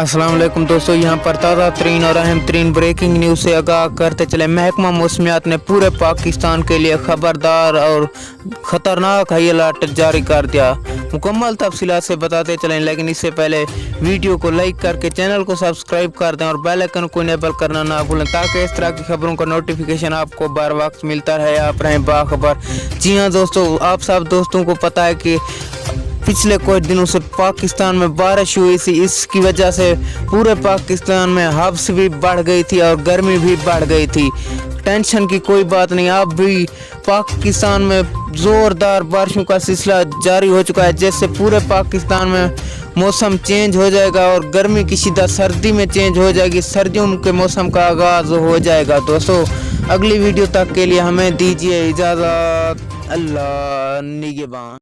अस्सलाम वालेकुम दोस्तों, यहाँ पर ताज़ा तरीन और अहम तरीन ब्रेकिंग न्यूज़ से आगाह करते चले। महकमा मौसमियात ने पूरे पाकिस्तान के लिए खबरदार और ख़तरनाक हाई अलर्ट जारी कर दिया। मुकम्मल तफसीलात से बताते चलें, लेकिन इससे पहले वीडियो को लाइक करके चैनल को सब्सक्राइब कर दें और बेल आइकन को इनेबल करना ना भूलें, ताकि इस तरह की खबरों का नोटिफिकेशन आपको बर वक्त मिलता रहे, आप रहें बाखबर। जी हाँ दोस्तों, आप सब दोस्तों को पता है कि पिछले कुछ दिनों से पाकिस्तान में बारिश हुई थी। इसकी वजह से पूरे पाकिस्तान में हब्स भी बढ़ गई थी और गर्मी भी बढ़ गई थी। टेंशन की कोई बात नहीं, अब भी पाकिस्तान में ज़ोरदार बारिशों का सिलसिला जारी हो चुका है, जिससे पूरे पाकिस्तान में मौसम चेंज हो जाएगा और गर्मी की शिद्दत सर्दी में चेंज हो जाएगी। सर्दियों के मौसम का आगाज़ हो जाएगा। दोस्तों, अगली वीडियो तक के लिए हमें दीजिए इजाज़त। अल्लाह निगहबान।